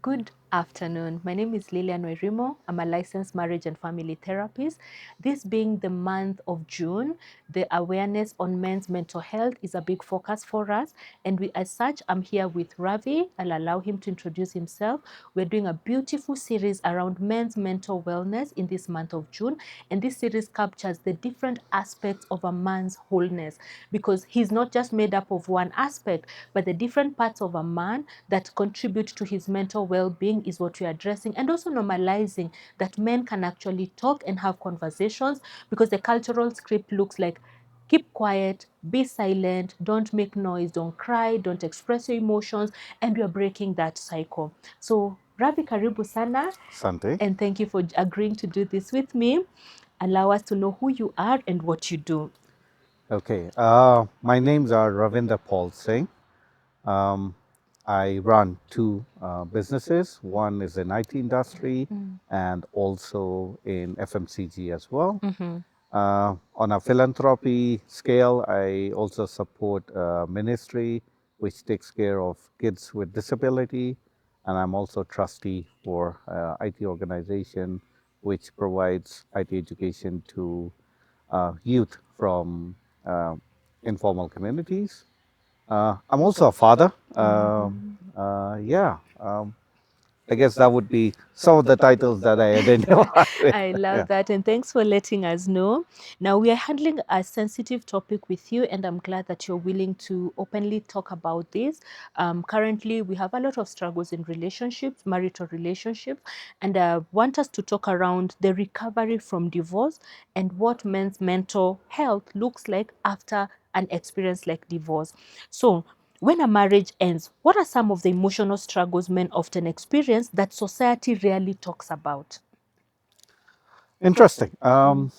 Good afternoon. My name is Lilian Werimo. I'm a licensed marriage and family therapist. This being the month of June, the awareness on men's mental health is a big focus for us. And as such, I'm here with Ravi. I'll allow him to introduce himself. We're doing a beautiful series around men's mental wellness in this month of June. And this series captures the different aspects of a man's wholeness, because he's not just made up of one aspect, but the different parts of a man that contribute to his mental well-being is what we're addressing, and also normalizing that men can actually talk and have conversations, because the cultural script looks like keep quiet, be silent, don't make noise, don't cry, don't express your emotions, and we're breaking that cycle. So Ravi, karibu sana, Sante. and thank you for agreeing to do this with me. Allow us to know who you are and what you do. Okay. My names are Ravinder Paul Singh. Um, I run two businesses. One is in IT industry and also in FMCG as well. On a philanthropy scale, I also support a ministry which takes care of kids with disability, and I'm also trustee for IT organization which provides IT education to youth from uh, informal communities. I'm also a father. Yeah, I guess that would be some of the titles that I identify with. I love Yeah. that, and thanks for letting us know. Now, we are handling a sensitive topic with you, and I'm glad that you're willing to openly talk about this. Currently, we have a lot of struggles in relationships, marital relationships, and I want us to talk around the recovery from divorce and what men's mental health looks like after an experience like divorce. So, when a marriage ends, what are some of the emotional struggles men often experience that society rarely talks about? Interesting. And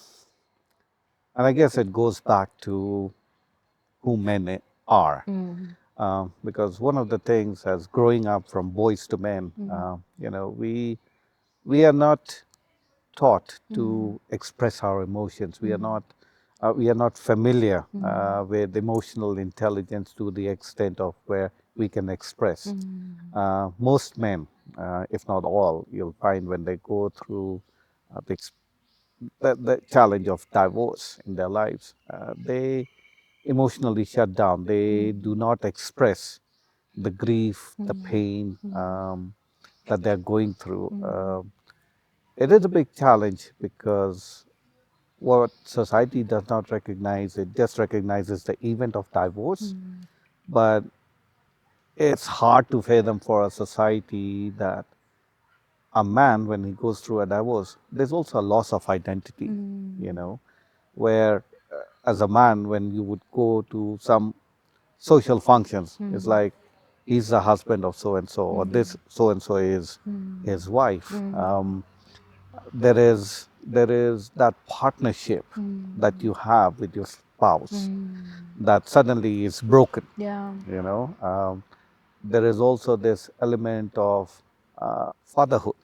I guess it goes back to who men are. Because one of the things as growing up from boys to men, we are not taught to express our emotions. We are not familiar with emotional intelligence to the extent of where we can express. Most men, if not all, you'll find when they go through the challenge of divorce in their lives, they emotionally shut down. They do not express the grief, the pain that they're going through. It is a big challenge because what society does not recognize, it just recognizes the event of divorce. But it's hard to fathom for a society that a man, when he goes through a divorce, there's also a loss of identity, where as a man, when you would go to some social functions, it's like he's the husband of so and so, or this so and so is his wife. There is that partnership that you have with your spouse that suddenly is broken. Yeah. There is also this element of fatherhood,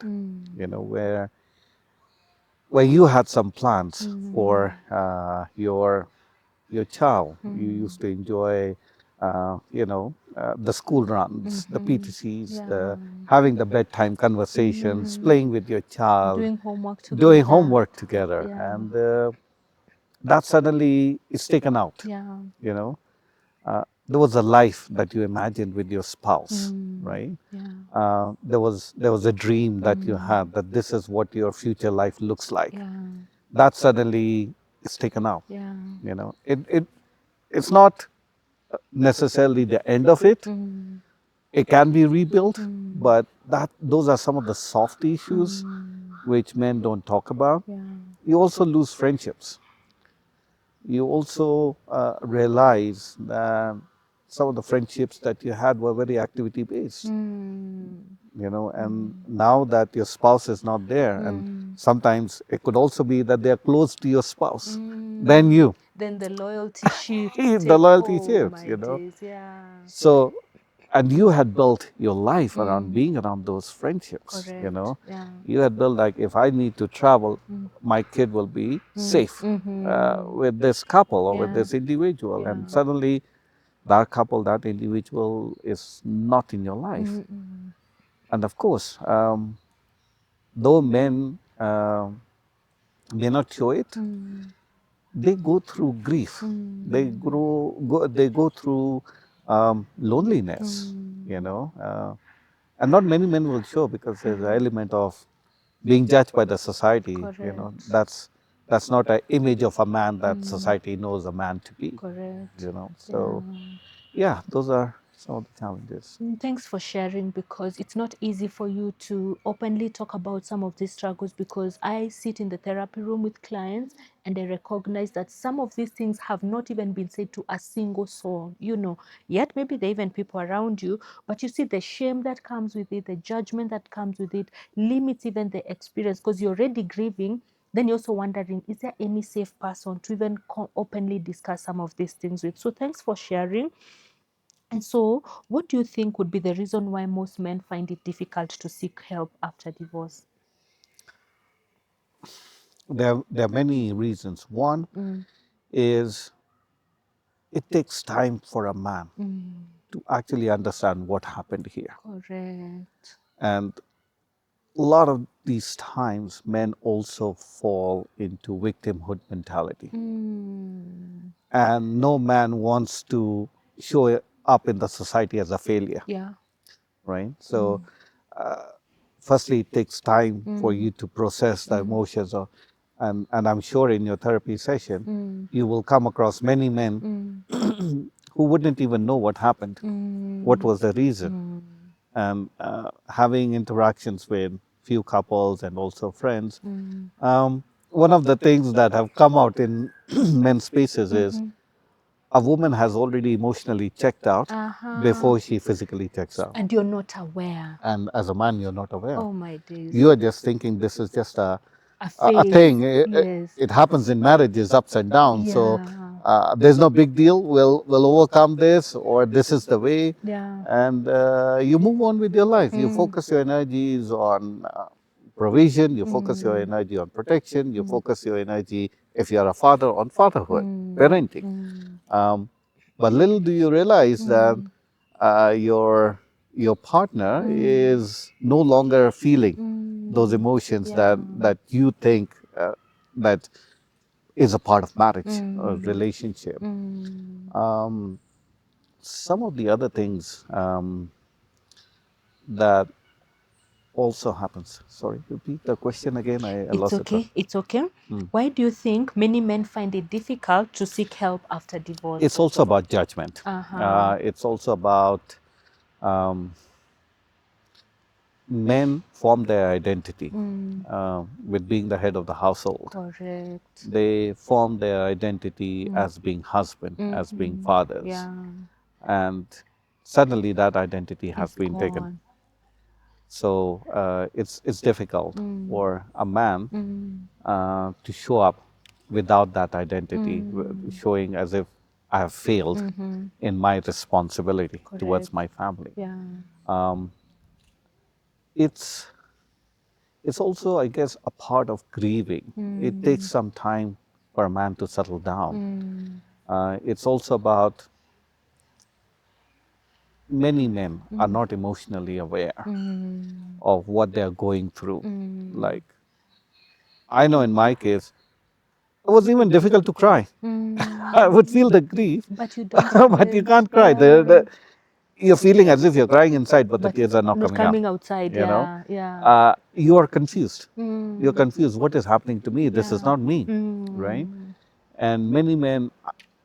where you had some plans for your child. You used to enjoy, the school runs, the PTCs, the having the bedtime conversations, playing with your child, Doing homework together. doing homework together, Yeah. and that suddenly is taken out. Yeah. There was a life that you imagined with your spouse, right? Yeah. There was a dream that you had that this is what your future life looks like. Yeah. That suddenly is taken out. Yeah. It's not necessarily the end of it. It can be rebuilt, but those are some of the soft issues which men don't talk about. Yeah. You also lose friendships. You also realize that some of the friendships that you had were very activity based, and now that your spouse is not there, and sometimes it could also be that they are close to your spouse, then Then the loyalty shift. the loyalty Oh shifts, my days, yeah. So, and you had built your life around being around those friendships, Correct. Yeah. You had built like, if I need to travel, my kid will be safe with this couple or with Yeah. this individual. Yeah. And suddenly that couple, that individual is not in your life. And of course, though men may not show it, they go through grief. They go through loneliness, you know. And not many men will show because there's an element of being judged by the society. You know, Correct. that's not an image of a man that society knows a man to be. Correct. You know, so yeah, those are some of the challenges. Thanks for sharing, because it's not easy for you to openly talk about some of these struggles, because I sit in the therapy room with clients and I recognize that some of these things have not even been said to a single soul, you know, yet maybe there are even people around you, but you see the shame that comes with it, the judgment that comes with it, limits even the experience, because you're already grieving. Then you're also wondering, is there any safe person to even openly discuss some of these things with? So thanks for sharing. And so, what do you think would be the reason why most men find it difficult to seek help after divorce? There are many reasons. One is it takes time for a man to actually understand what happened here. Correct. And a lot of these times, men also fall into victimhood mentality. And no man wants to show up in the society as a failure, Yeah. right? So, firstly, it takes time for you to process the emotions. And I'm sure in your therapy session, you will come across many men who wouldn't even know what happened, what was the reason. And having interactions with few couples and also friends, one of the things that have come out in men's spaces is a woman has already emotionally checked out before she physically checks out. And you're not aware. And as a man, you're not aware. Oh my days. You are just thinking this is just A a phase. thing. Yes. It happens in marriages, ups and downs. So Yeah. there's no big deal. We'll overcome this, or this is the way. Yeah. And you move on with your life. You focus your energies on provision. You focus your energy on protection. You focus your energy, if you're a father, on fatherhood, parenting. But little do you realize that your partner is no longer feeling those emotions that you think that is a part of marriage or relationship. Um, some of the other things that also happens. Sorry, repeat the question again. I It's lost the thought. okay. It's okay. Why do you think many men find it difficult to seek help after divorce? It's also about judgment. Uh-huh. It's also about um, men form their identity with being the head of the household. Correct. They form their identity as being husband, as being fathers. Yeah. And suddenly that identity has It's been taken. gone. So it's difficult for a man to show up without that identity, showing as if I have failed in my responsibility towards Correct. my family. Yeah. Um, it's it's also, I guess, a part of grieving. It takes some time for a man to settle down. It's also about many men are not emotionally aware of what they are going through. Like, I know in my case, it was even difficult to cry. I would feel the grief, But you don't but you even. can't cry. You're feeling as if you're crying inside, but the But tears are not not coming out. coming outside. You know, Yeah. Yeah. you are confused. You're confused. What is happening to me? This is not me, right? And many men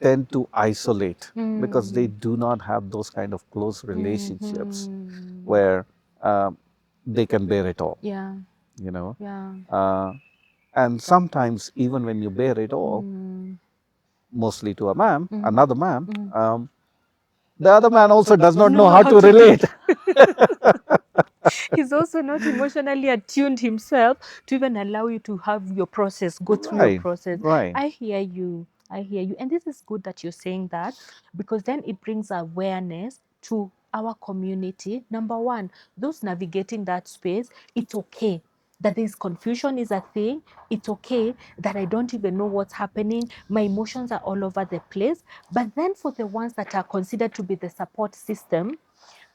tend to isolate because they do not have those kind of close relationships where they can bear it all. Yeah. You know, Yeah. and sometimes even when you bear it all, mostly to a man, another man, the other man also does not know how to relate. He's also not emotionally attuned himself to even allow you to have your process, go through your Right, process. right. I hear you. I hear you. And this is good that you're saying that, because then it brings awareness to our community. Number one, those navigating that space, it's okay that this confusion is a thing. It's okay that I don't even know what's happening. My emotions are all over the place. But then for the ones that are considered to be the support system,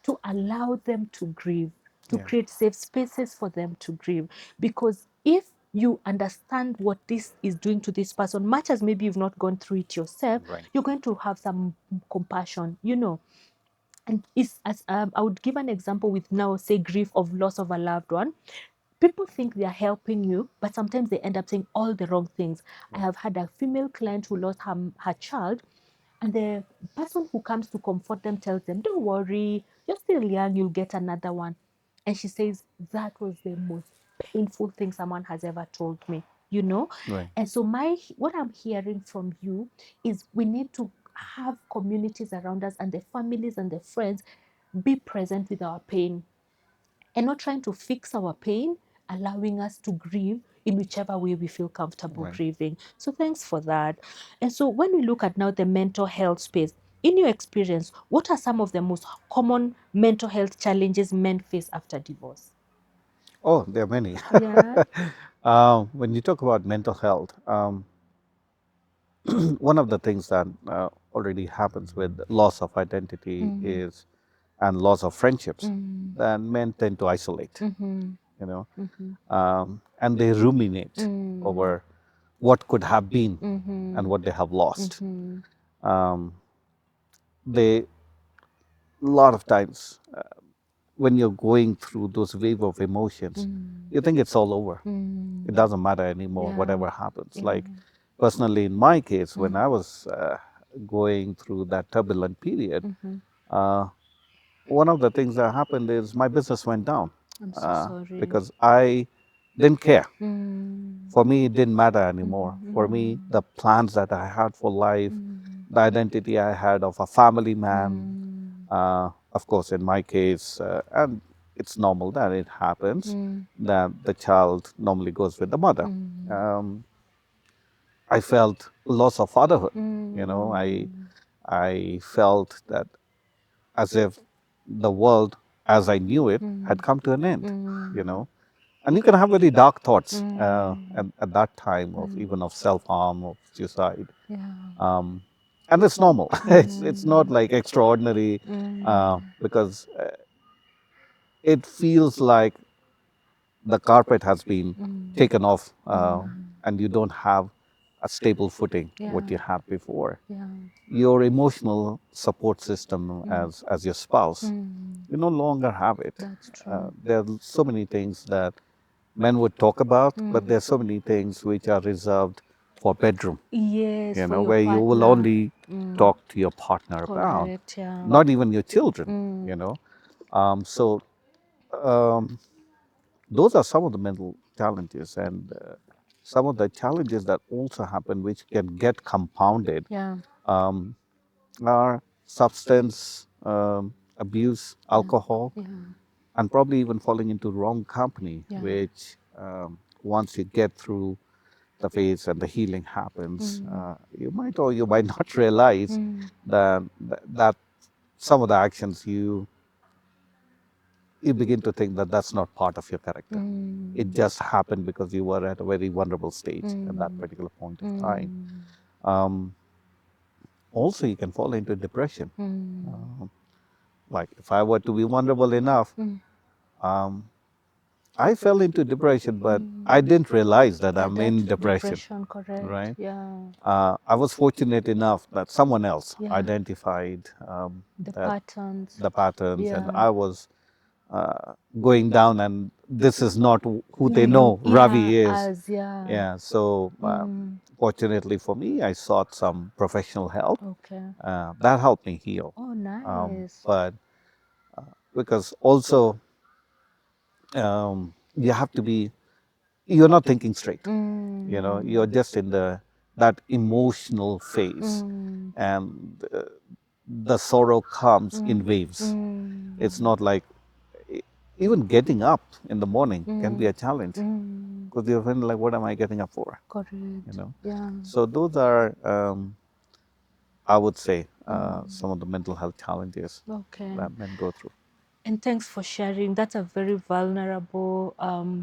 to allow them to grieve. to create safe spaces for them to grieve. Because if you understand what this is doing to this person, much as maybe you've not gone through it yourself, you're going to have some compassion, you know. And it's as I would give an example with now, say, grief of loss of a loved one. People think they are helping you, but sometimes they end up saying all the wrong things. I have had a female client who lost her child, and the person who comes to comfort them tells them, "Don't worry, you're still young, you'll get another one." And she says, "That was the most painful thing someone has ever told me," you know? Right. And so what I'm hearing from you is we need to have communities around us, and the families and the friends be present with our pain and not trying to fix our pain, allowing us to grieve in whichever way we feel comfortable grieving. So thanks for that. And so when we look at now the mental health space, in your experience, what are some of the most common mental health challenges men face after divorce? Oh, there are many. Yeah. When you talk about mental health, one of the things that already happens with loss of identity is, and loss of friendships, that men tend to isolate, you know, and they ruminate over what could have been and what they have lost. Um, they, a lot of times, when you're going through those wave of emotions, you think it's all over. It doesn't matter anymore, whatever happens. Like, personally, in my case, when I was going through that turbulent period, one of the things that happened is my business went down I'm so sorry. because I didn't care. For me, it didn't matter anymore. For me, the plans that I had for life, the identity I had of a family man, of course, in my case, and it's normal that it happens, that the child normally goes with the mother. I felt loss of fatherhood. You know, I felt that as if the world as I knew it had come to an end, you know. And you can have very dark thoughts at that time of even of self-harm, of suicide. Yeah. And it's normal. It's not like extraordinary because it feels like the carpet has been taken off and you don't have a stable footing what you had before. Yeah. Your emotional support system as your spouse, you no longer have it. That's true. There are so many things that men would talk about, but there are so many things which are reserved for bedroom, Yes, you for know, your where you will partner. only talk to your partner about, Correct, yeah. not even your children, you know. So those are some of the mental challenges, and some of the challenges that also happen, which can get compounded, Yeah. are substance abuse, alcohol, Yeah. and probably even falling into wrong company, Yeah. which once you get through the phase and the healing happens, you might or you might not realize that some of the actions you begin to think that that's not part of your character. It just happened because you were at a very vulnerable stage at that particular point of time. Also, you can fall into depression. Like if I were to be vulnerable enough, um, I fell into depression, but I didn't realize that I'm in depression. Depression, correct. Right? Yeah. I was fortunate enough that someone else Yeah. identified The that patterns. the patterns, and Yeah. I was going down, and this is not who they know Ravi is. As, yeah. Yeah. So fortunately for me, I sought some professional help. Okay. That helped me heal. Oh, nice. But because also you have to be, you're not thinking straight. You know, you're just in that emotional phase, and the sorrow comes in waves. It's not like even getting up in the morning can be a challenge because you're feeling like, what am I getting up for? Correct. You know. Yeah. So those are, I would say, some of the mental health challenges Okay. that men go through. And thanks for sharing. That's a very vulnerable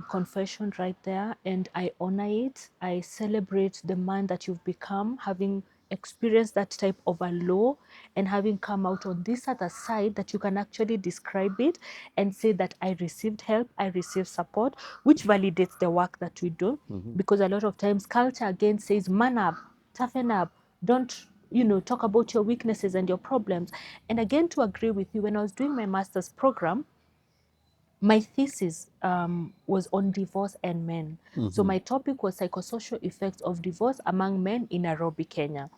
confession right there. And I honor it. I celebrate the man that you've become, having experienced that type of a low, and having come out on this other side, that you can actually describe it and say that I received help, I received support, which validates the work that we do. Because a lot of times culture again says, man up, toughen up, don't, you know, talk about your weaknesses and your problems. And again, to agree with you, when I was doing my master's program, my thesis was on divorce and men. So my topic was psychosocial effects of divorce among men in Nairobi, Kenya.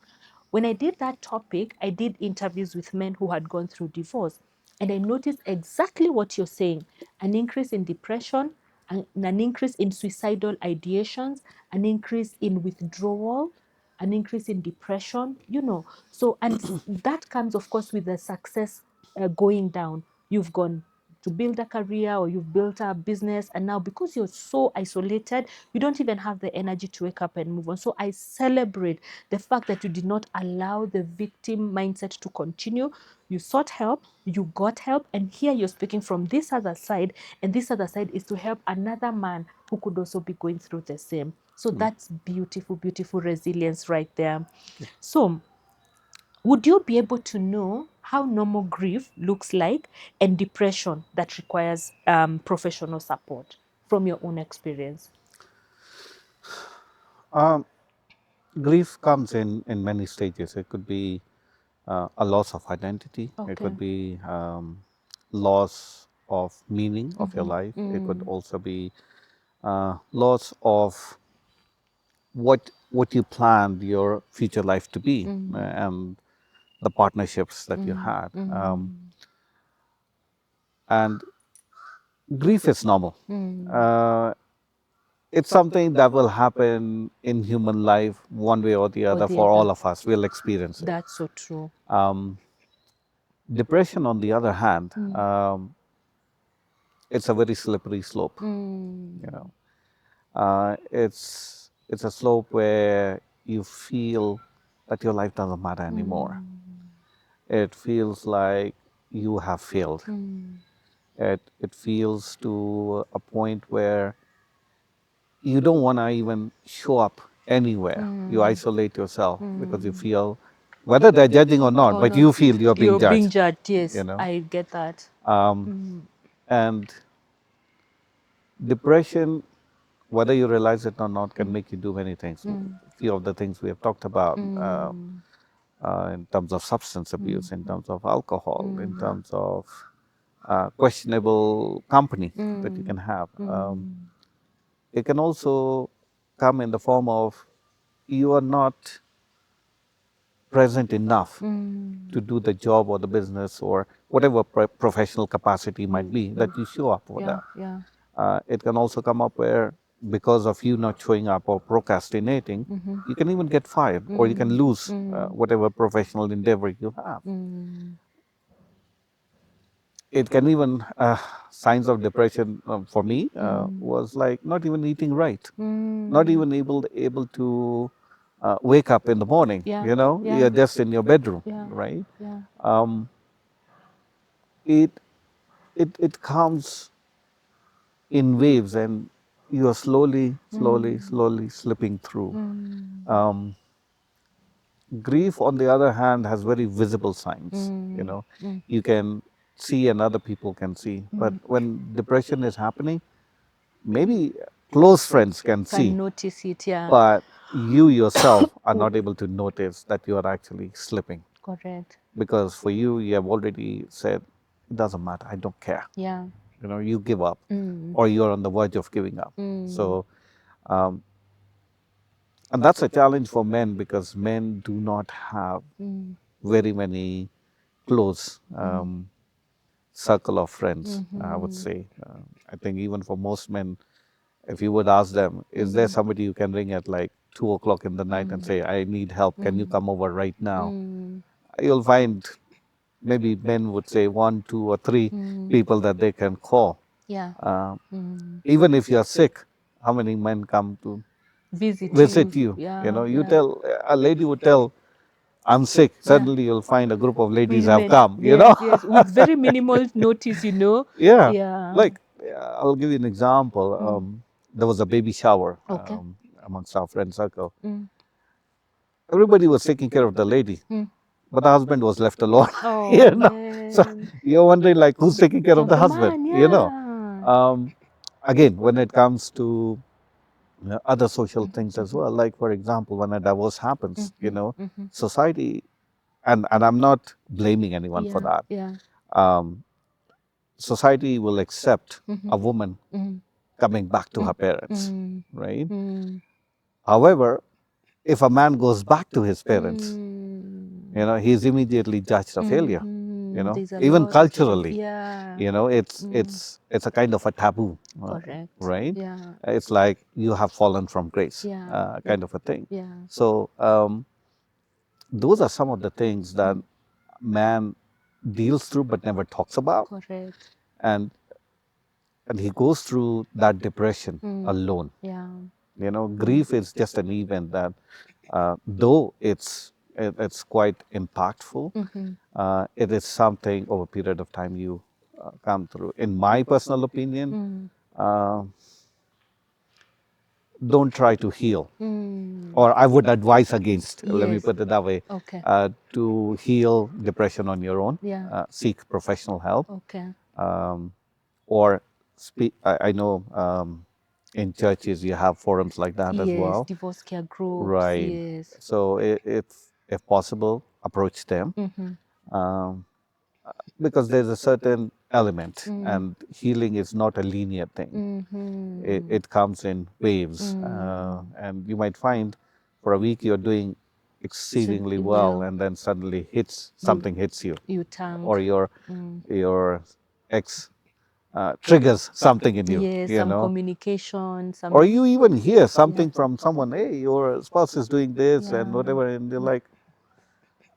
When I did that topic, I did interviews with men who had gone through divorce. And I noticed exactly what you're saying: an increase in depression, an increase in suicidal ideations, an increase in withdrawal, an increase in depression, you know. So, and that comes, of course, with the success going down. You've gone to build a career, or you've built a business, and now because you're so isolated, you don't even have the energy to wake up and move on. So I celebrate the fact that you did not allow the victim mindset to continue. You sought help, you got help, and here you're speaking from this other side, and this other side is to help another man who could also be going through the same. So that's beautiful, beautiful resilience right there. So would you be able to know how normal grief looks like, and depression that requires professional support from your own experience? Um, Grief comes in many stages. It could be a loss of identity. It Okay. could be loss of meaning of your life. It could also be loss of what you planned your future life to be, and the partnerships that you had. And grief is normal. Uh, it's something that will happen in human life one way or the Or other the for other. all of us. We'll experience it. That's so true. Depression, on the other hand, it's a very slippery slope. You know, it's a slope where you feel that your life doesn't matter anymore. It feels like you have failed. It feels to a point where you don't want to even show up anywhere. You isolate yourself because you feel, whether they're judging or not, Oh but no, you feel you're being you're being judged. judged. You Yes, know, I get that. and depression, whether you realize it or not, can make you do many things. Few of the things we have talked about in terms of substance abuse, in terms of alcohol, in terms of questionable company that you can have. It can also come in the form of you are not present enough to do the job or the business or whatever professional capacity might be that you show up for Yeah, that. yeah. It can also come up where, because of you not showing up or procrastinating, you can even get fired or you can lose whatever professional endeavor you have. It can even, signs of depression for me was like not even eating right, not even able to wake up in the morning. Yeah, You know, yeah, you're just in your bedroom, yeah, right? yeah. It it comes in waves, and you are slowly slipping through. Um, Grief, on the other hand, has very visible signs. You know, you can see and other people can see. But when depression is happening, maybe close friends can Can see, notice it, yeah. but you yourself are not able to notice that you are actually slipping. Correct. Because for you, you have already said, it doesn't matter, I don't care. Yeah. You know, you give up, or you're on the verge of giving up. So, um, and that's a challenge for men because men do not have very many close circle of friends, I would say. I think even for most men, if you would ask them, is there somebody you can ring at like 2 o'clock in the night and say, I need help, can you come over right now? You'll find maybe men would say one, two, or three people that they can call. Yeah. Even if you're sick, how many men come to visit you? You know, you tell, a lady would tell, I'm sick. Suddenly you'll find a group of ladies have Women. come, you know? Yes, yes. With very minimal notice, you know. Yeah. Yeah. Like, I'll give you an example. There was a baby shower Okay. amongst our friend circle. everybody was taking care of the lady, Mm. but the husband was left alone. Oh So man. you're wondering like who's taking care of Of the the husband, man, you know. yeah. Um, Again, when it comes to other social things as Mm-hmm. well, like for example, when a divorce happens, Mm-hmm. Mm-hmm. society, and I'm not blaming anyone for Yeah, that. yeah. Um, Society will accept Mm-hmm. a woman Mm-hmm. coming back to her parents, Mm-hmm. right? Mm-hmm. However, if a man goes back to his parents, Mm-hmm. he's immediately judged a failure. There's a Even lot of, culturally, yeah. it's Mm. it's a kind of a taboo, Correct. right? Yeah. It's like you have fallen from grace, Yeah. kind of a thing. Yeah. So those are some of the things that man deals through but never talks about, Correct. and he goes through that depression Mm. alone. Yeah. Grief is just an event that, though it's quite impactful, Mm-hmm. it is something over a period of time you come through. In my personal opinion, Mm. uh, don't try to heal, Mm. or I would advise against, let me Yes. put it that way, Okay. to heal depression on your own. Yeah. Seek professional help, Okay. um, or speak. I know in churches you have forums like that as Yes. well, Divorce care groups. right? Yes. So if possible, approach them, Mm-hmm. um, because there's a certain element, Mm. and healing is not a linear thing. Mm-hmm. It comes in waves, Mm. and you might find for a week you're doing So, exceedingly well, well, and then suddenly you something hits you, you tank. or Mm. your ex triggers something in you, Yes. Some communication. or Some. you even hear Yeah. something from someone, hey, your spouse is doing this and Yeah. whatever, and you're like,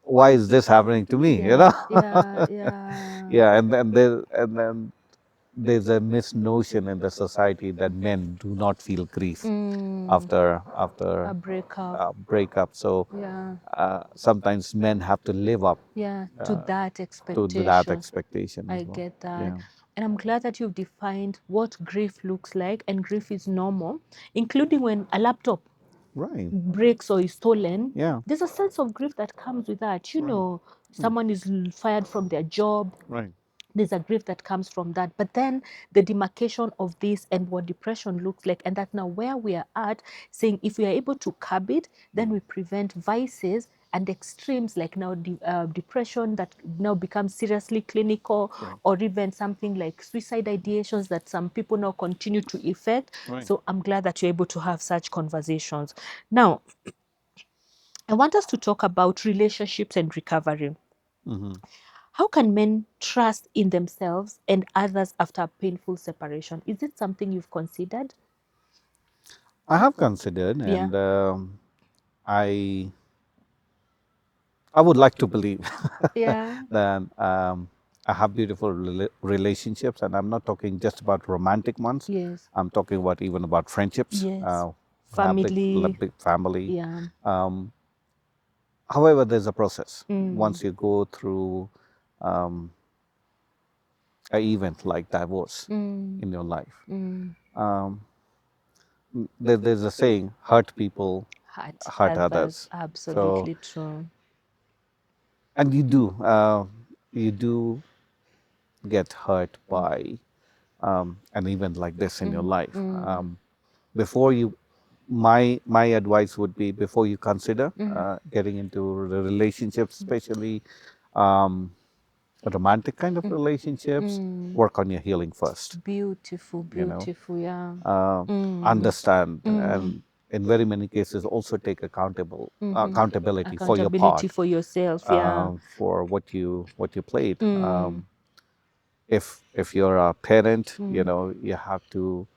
why is this happening to me? Yeah. Yeah. Yeah. Yeah, and then there's a misnotion in the society that men do not feel grief Mm. after A breakup. a breakup. So Yeah. sometimes men have to live up Yeah. To that to that expectation. expectation as I well. get that. Yeah. And I'm glad that you've defined what grief looks like, and grief is normal, including when a laptop Right. breaks or is stolen. Yeah. There's a sense of grief that comes with that. You Right. know, someone is fired from their job, Right. there's a grief that comes from that. But then the demarcation of this and what depression looks like, and that's now where we are at, saying if we are able to curb it, then we prevent vices and extremes like now depression that now becomes seriously clinical, Right. or even something like suicide ideations that some people now continue to effect. Right. So I'm glad that you're able to have such conversations. Now, I want us to talk about relationships and recovery. Mm-hmm. How can men trust in themselves and others after a painful separation? Is it something you've considered? I have considered, Yeah. and I I would like to believe Yeah. that I have beautiful relationships, and I'm not talking just about romantic ones. Yes. I'm talking about even about friendships. Yes. We have Family. big family. Yeah. Um, However, there's a process. Mm. Once you go through um, an event like divorce Mm. in your life, Mm. um, there's a saying: "Hurt people, Hurt hurt others. others." So, Absolutely true. and you do get hurt Mm. by an event like this in your Mm. life. Mm. Before you, my advice would be, before you consider Mm. getting into the relationships, especially um, romantic kind of relationships, Mm. work on your healing first. Beautiful, You know, beautiful. Yeah. uh, Mm. understand, Mm. and in very many cases also take Mm-hmm. accountability for your Accountability part, for yourself. Yeah. for what you played. Mm. If you're a parent, Mm. you have to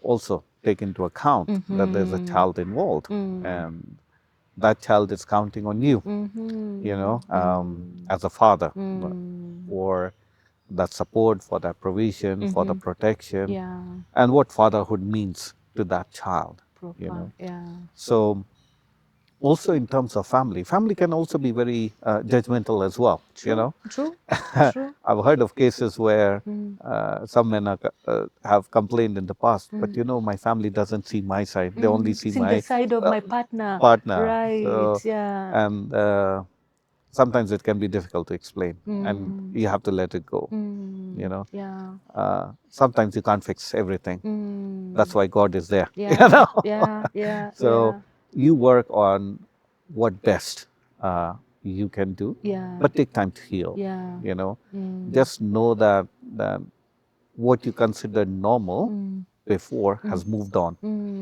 also take into account that there's a Mm-hmm. child involved, Mm. and that child is counting on you, Mm-hmm. Mm. as a father, Mm. for that support, for that provision, for the Mm-hmm. protection, Yeah. and what fatherhood means to that child. Proper. Yeah. So also in terms of family, family can also be very judgmental as well, you True, know. true, true. I've heard of cases where Mm. some men have complained in the past, but Mm. you know, my family doesn't see my side; they only see See the my side of uh, my partner. partner. Right, So, yeah. and sometimes it can be difficult to explain, and Mm. you have to let it go. You Mm. know, Yeah. sometimes you can't fix everything. That's Mm. why God is there. You Yeah, know, yeah, yeah, so yeah, you work on what best you can do, yeah, but take time to heal. yeah. You know, Mm. just know that what you considered normal Mm. before has Mm. moved on.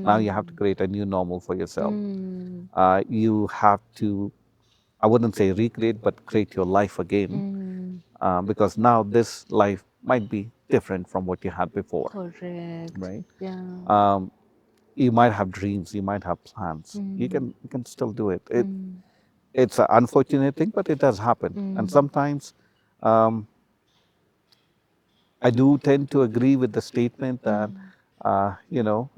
Now you have to Mm. create a new normal for yourself. Mm. You have to, I wouldn't say recreate, but create your life again, Mm. because now this life might be different from what you had before, Correct. right? Yeah. Um, you might have dreams, you might have plans. Mm. You can still do it. Mm. It's an unfortunate thing, but it does happen. And Mm. sometimes um, I do tend to agree with the statement that Mm. you know,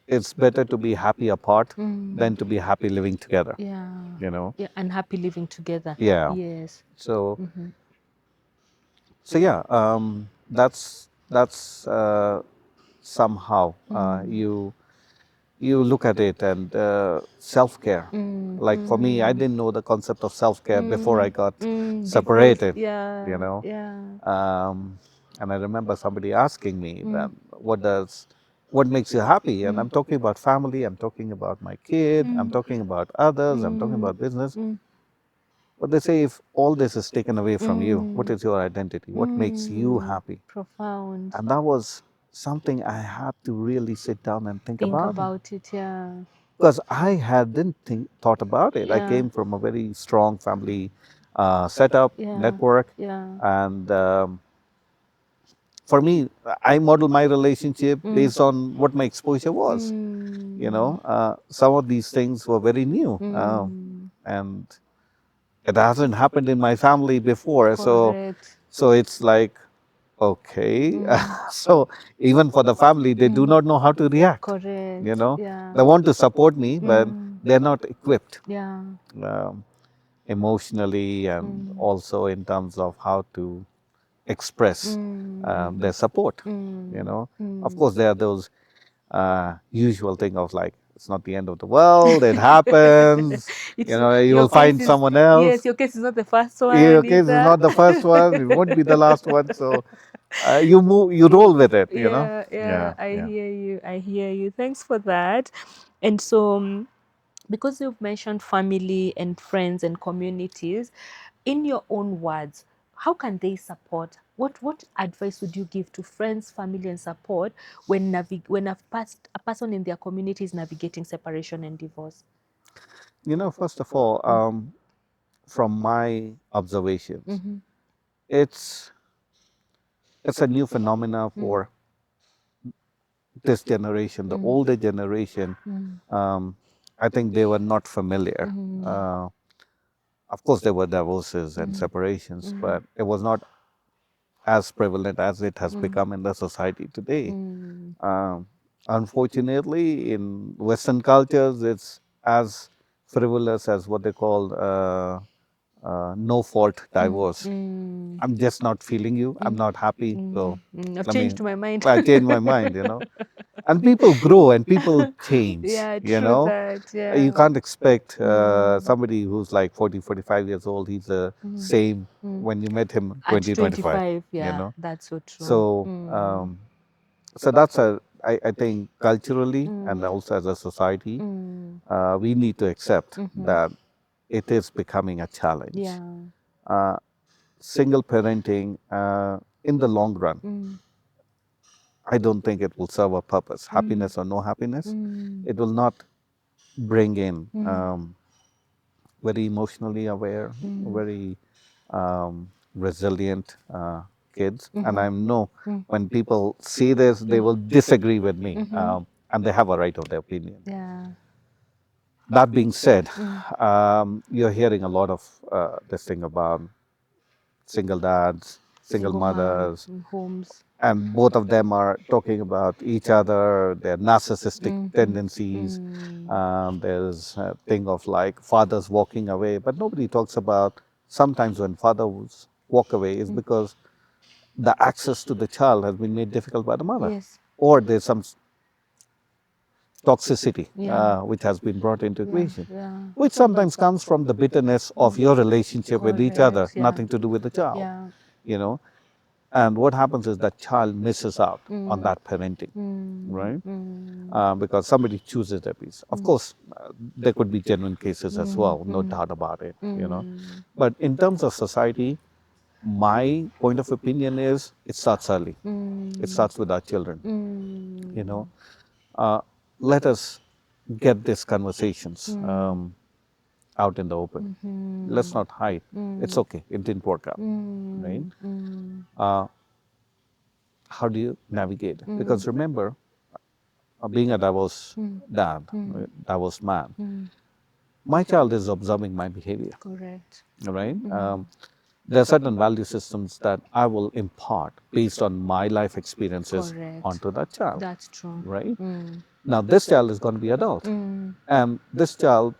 it's better to be happy apart Mm. than to be happy living together. Yeah. You know, Yeah, and happy living together. yeah. Yes. So Mm-hmm. so yeah, that's somehow Mm. you look at it, and self-care. Mm. Like for me, I Mm. didn't know the concept of self-care before I Mm. got Mm. Before, separated, you yeah, know. yeah. And I remember somebody asking me that, Mm. what makes you happy? And Mm. I'm talking about family, I'm talking about my kid, I'm Mm. talking about others, I'm talking Mm. about business. Mm. But they say, if all this is taken away from you, what Mm. is your identity? What makes you Mm. happy? Profound. And that was something I had to really sit down and think Think about, about it, yeah. because I hadn't thought about it. I Yeah, came from a very strong family setup, yeah, network, yeah. and for me, I model my relationship Mm. based on what my exposure was. You Mm. know, some of these things were very new, Mm. and it hasn't happened in my family before. Correct. So it's like, okay. Mm. So even for the family, they do Mm. not know how to react. You Correct. know, Yeah. they want to support me, but Mm. they're not equipped Yeah. um, emotionally, and Mm. also in terms of how to express Mm. their support. You Mm. know, of Mm. course, there are those usual thing of like, it's not the end of the world. It happens. It's You know, you your will case find is, someone yes, else. your case is not the first one Okay, this is either. not the first one. It won't be the last one. So you move, you roll with it. You know. Yeah, yeah, Yeah, I yeah. hear you. I hear you. Thanks for that. And so, because you've mentioned family and friends and communities, in your own words, how can they support? What advice would you give to friends, family, and support when when a person in their community is navigating separation and divorce? You know, first of all, from my observations, Mm-hmm. it's it's a new phenomena Mm. for this generation, the Mm. older generation. Mm. Um, I think they were not familiar. Mm. Uh, of course, there were divorces and Mm. separations, Mm. but it was not as prevalent as it has Mm. become in the society today. Mm. Um, Unfortunately, in Western cultures, it's as frivolous as what they call no fault Mm. divorce. Mm. I'm just not feeling you. I'm Mm. not happy. So Mm. Mm. I've let me, changed my mind. I change my mind, you know. And people grow and people change, Yeah, you true know. that. You Yeah. can't expect Mm. somebody who's like 40, 45 years old, he's the Mm. same Mm. when you met him At 20, 25, 25, you yeah, know. that's so true. So, Mm. so that's I think culturally and Mm. also as a society, Mm. we need to accept Mm-hmm. that it is becoming a challenge. Yeah. Uh, Single parenting, in the long run, Mm. I don't think it will serve a purpose. Mm. Happiness or no happiness, Mm. it will not bring in Mm. very emotionally aware, Mm. very resilient kids. And Mm-hmm. I know Mm. when people see this, they will disagree with me, Mm-hmm. and they have a right of their opinion. Yeah. That being said, Mm. you're hearing a lot of this thing about single dads, single mom mothers, in homes. and both of them are talking about each other, their narcissistic tendencies. There's a thing of like fathers walking away, but nobody talks about sometimes when fathers walk away is because the access to the child has been made difficult by the mother, Yes. or there's some toxicity Yeah. which has been brought into Yeah. equation, Yeah. which sometimes comes from the bitterness of your relationship with each other, Correct. Yeah. nothing to do with the child, Yeah. you know. And what happens is that child misses out on that parenting, right? Because somebody chooses their piece. Of course, there could be genuine cases as well, no doubt about it, you know. But in terms of society, my point of opinion is it starts early. It starts with our children, you know. Let us get these conversations out in the open. Let's not hide. It's okay. It didn't work out, right? How do you navigate? Because remember, being a divorced dad, divorced man, my child is observing my behavior, Correct. right? There are certain value systems that I will impart based on my life experiences Correct. onto that child, That's true. right? Now, this child is going to be adult, and this child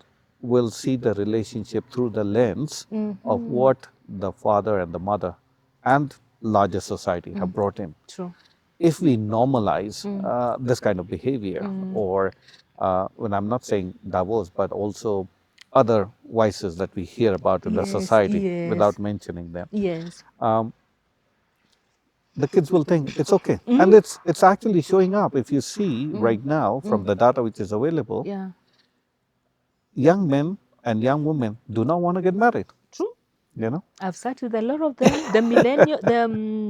will see the relationship through the lens of what the father and the mother and larger society have brought in. True. If we normalize this kind of behavior, or when I'm not saying divorce, but also other vices that we hear about in the society without mentioning them, Yes. the kids will think it's okay. And it's actually showing up. If you see right now from the data which is available, Yeah. young men and young women do not want to get married, True. you know. I've sat with a lot of them, the millennial, the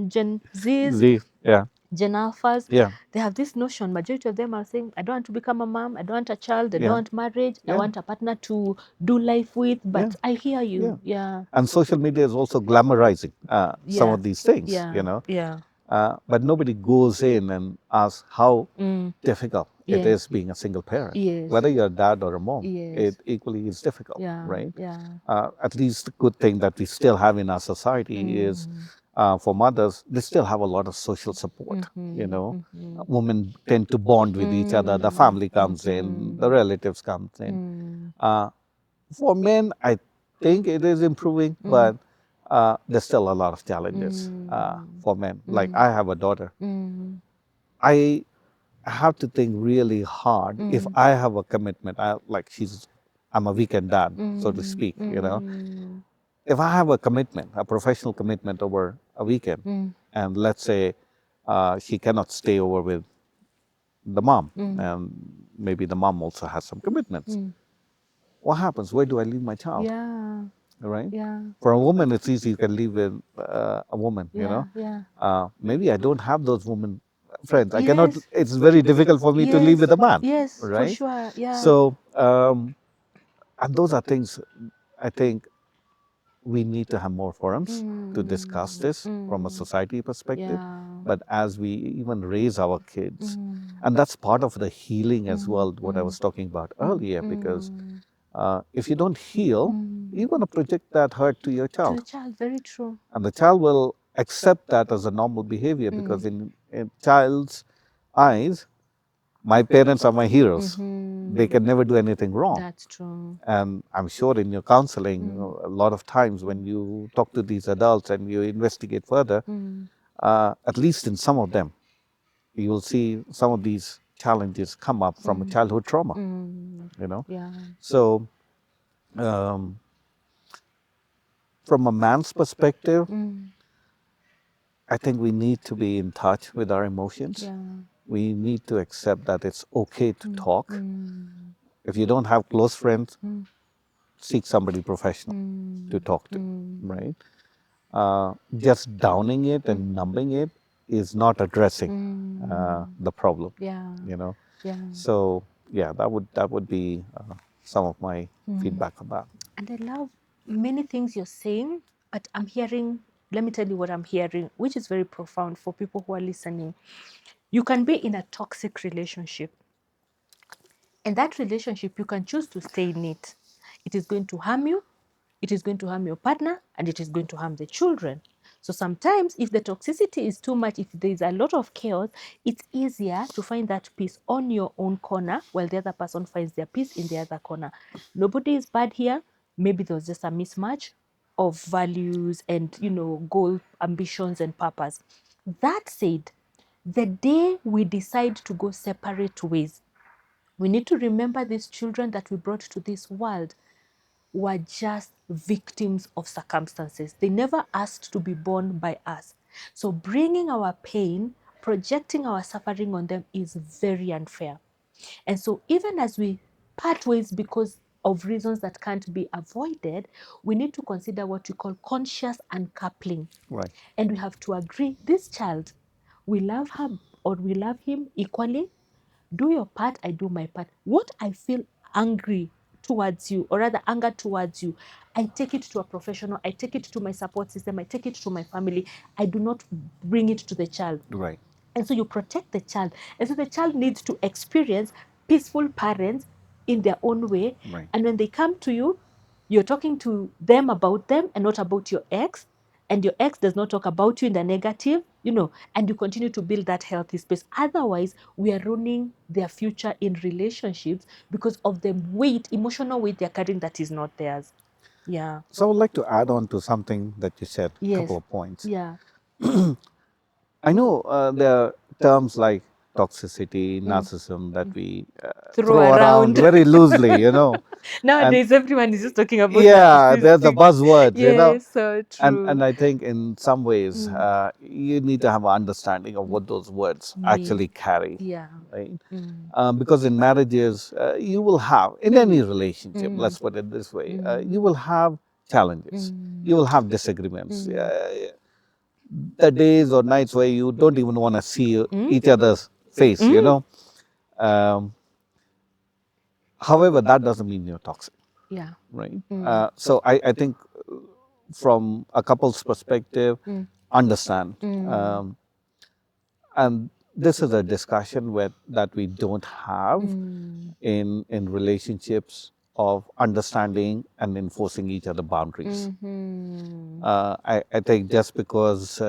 Gen Zs, Yeah, Gen Alphas. yeah, They have this notion. Majority of them are saying, "I don't want to become a mom. I don't want a child. I don't yeah, want marriage. I yeah, want a partner to do life with." yeah, But I hear yeah. you. Yeah. And social media is also glamorizing some Yeah. of these things, Yeah. you know. Yeah. But nobody goes in and asks how difficult it Yeah. is being a single parent. Yes. Whether you're a dad or a mom, Yes. it equally is difficult, Yeah. right? Yeah. At least the good thing that we still have in our society is for mothers, they still have a lot of social support, you know. Women tend to bond with each other, the family comes in, the relatives comes in. For men, I think it is improving, but there's still a lot of challenges for men. Like I have a daughter. I have to think really hard if I have a commitment. I'm a weekend dad, so to speak. You know, if I have a commitment, a professional commitment over a weekend, and let's say she cannot stay over with the mom, and maybe the mom also has some commitments. What happens? Where do I leave my child? Yeah. Right? Yeah. For a woman, it's easy. You can live with a woman, you know. Yeah. Maybe I don't have those women friends. I cannot, it's very difficult for me to live with a man, Yes, for right? sure. Yeah. So, and those are things I think we need to have more forums to discuss this from a society perspective. Yeah. But as we even raise our kids, and that's part of the healing as well, what I was talking about earlier, because if you don't heal, you're going to project that hurt to your To the child. child, very true. And the child will accept that as a normal behavior because in child's eyes, my parents are my heroes. They can never do anything wrong. That's true. And I'm sure in your counseling, a lot of times when you talk to these adults and you investigate further, at least in some of them, you will see some of these challenges come up from a childhood trauma, you know. Yeah. So, um, from a man's perspective, I think we need to be in touch with our emotions. Yeah. We need to accept that it's okay to talk. If you don't have close friends, seek somebody professional to talk to, right? Just downing it and numbing it is not addressing the problem, Yeah. you know. Yeah. So yeah, that would be some of my feedback on that. And I love many things you're saying, but I'm hearing, let me tell you what I'm hearing, which is very profound for people who are listening. You can be in a toxic relationship, and that relationship, you can choose to stay in it. It is going to harm you, it is going to harm your partner, and it is going to harm the children. So sometimes if the toxicity is too much, if there's a lot of chaos, it's easier to find that peace on your own corner while the other person finds their peace in the other corner. Nobody is bad here. Maybe there was just a mismatch of values and, goal, ambitions and purpose. That said, the day we decide to go separate ways, we need to remember these children that we brought to this world were just victims of circumstances. They never asked to be born by us. So bringing our pain, projecting our suffering on them is very unfair. And so even as we part ways because of reasons that can't be avoided, we need to consider what we call conscious uncoupling. Right. And we have to agree, this child, we love her or we love him equally. Do your part, I do my part. What I feel angry towards you, or rather anger towards you, I take it to a professional, I take it to my support system, I take it to my family. I do not bring it to the child. Right. And so you protect the child. And so the child needs to experience peaceful parents in their own way. Right. And when they come to you, you're talking to them and not about your ex. And your ex does not talk about you in the negative, and you continue to build that healthy space. Otherwise, we are ruining their future in relationships because of the weight, emotional weight they're carrying that is not theirs. Yeah. So I would like to add on to something that you said, a couple Yes. of points. Yeah. I know there are terms like toxicity, narcissism that we throw around very loosely, Nowadays, everyone is just talking about Yeah, they're the narcissistic. buzzwords, Yes, so true. And I think in some ways you need to have an understanding of what those words actually carry, Yeah. right? Because in marriages, you will have, in any relationship, let's put it this way, you will have challenges, you will have disagreements. The days or nights where you don't even want to see each other's face. Um, However, that doesn't mean you're toxic. Yeah. Right? So I think from a couple's perspective, understand. And this is a discussion that we don't have in relationships of understanding and enforcing each other boundaries. I think just because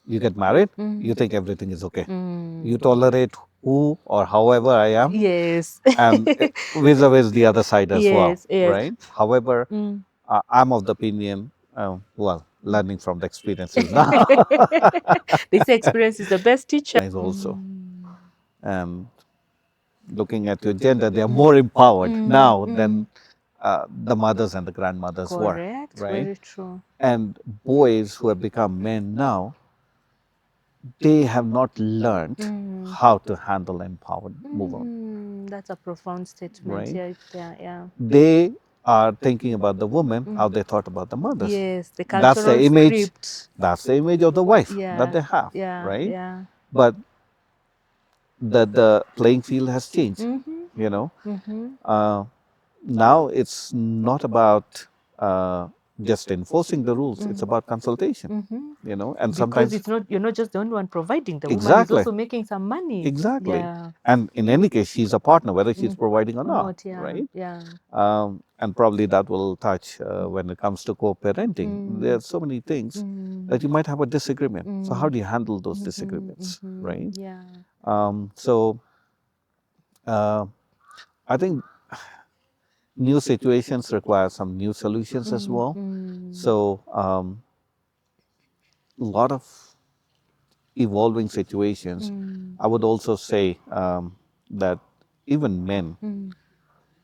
you get married, you think everything is okay. You tolerate who or however I am. Yes. And vis-a-vis the other side as well, Yes, yes. right? However, I'm of the opinion, learning from the experiences now They say experience is the best teacher. is also, and looking at your gender, they are more empowered now than the mothers and the grandmothers were, Correct. right? Very true. And boys who have become men now, they have not learned how to handle and empower women, That's a profound statement. right? Yeah, yeah. They are thinking about the women how they thought about the mothers. Yes, the That's the cultural image. script. That's the image of the wife Yeah. that they have, Yeah. right? Yeah. But the playing field has changed. You know, now it's not about just enforcing the rules; it's about consultation. You know, and Because sometimes it's not, you're not just the only one providing. The woman is exactly, also making some money. exactly. Yeah. And in any case, she's a partner, whether she's providing or Or not, not, yeah. right? Yeah. And probably that will touch when it comes to co-parenting. There are so many things that you might have a disagreement. So how do you handle those disagreements, right? Yeah. So I think new situations require some new solutions as well. So a lot of evolving situations. I would also say that even men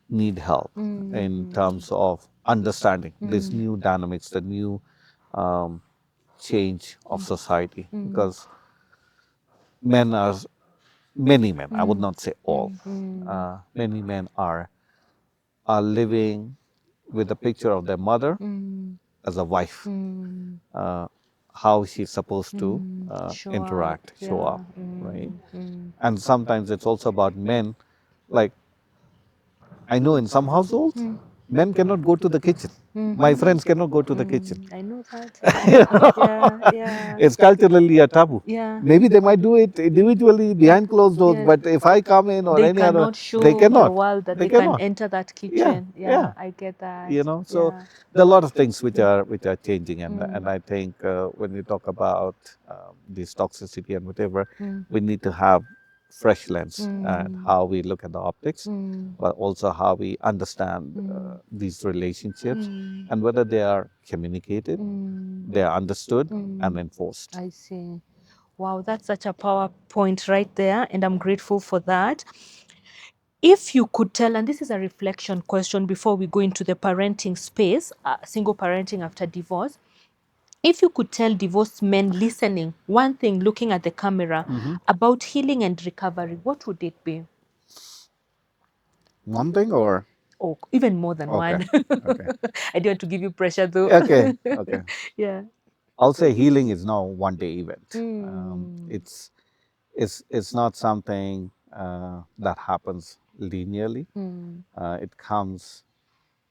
need help in terms of understanding these new dynamics, the new change of society, because men are, many men, I would not say all, many men are living with a picture of their mother as a wife, how she's supposed to Show interact, up. show Yeah. up, right? And sometimes it's also about men, like I know in some households, men cannot go to the kitchen. My friends cannot go to the kitchen. I know that. You Yeah. know, Yeah. Yeah. it's culturally a taboo. Yeah. Maybe they might do it individually behind closed doors, Yes. but if I come in or They any other, cannot they show the cannot. world that They they can cannot. enter that Yeah, kitchen. yeah. Yeah, I get that. You know, so Yeah. there are a lot of things which are changing, and Mm. I think when we talk about this toxicity and whatever, Mm. we need to have fresh lens and Mm. how we look at the optics, Mm. but also how we understand Mm. these relationships Mm. and whether they are communicated, Mm. they are understood and Mm. enforced. I see. Wow, that's such a power point right there, and I'm grateful for that. If you could tell, and this is a reflection question before we go into the parenting space, single parenting after divorce, if you could tell divorced men listening one thing looking at the camera about healing and recovery, what would it be? One thing or Or even more than okay, one. okay, I don't want to give you pressure though. okay, okay. Yeah. I'll say healing is not a one-day event. Mm. It's not something that happens linearly. Mm. It comes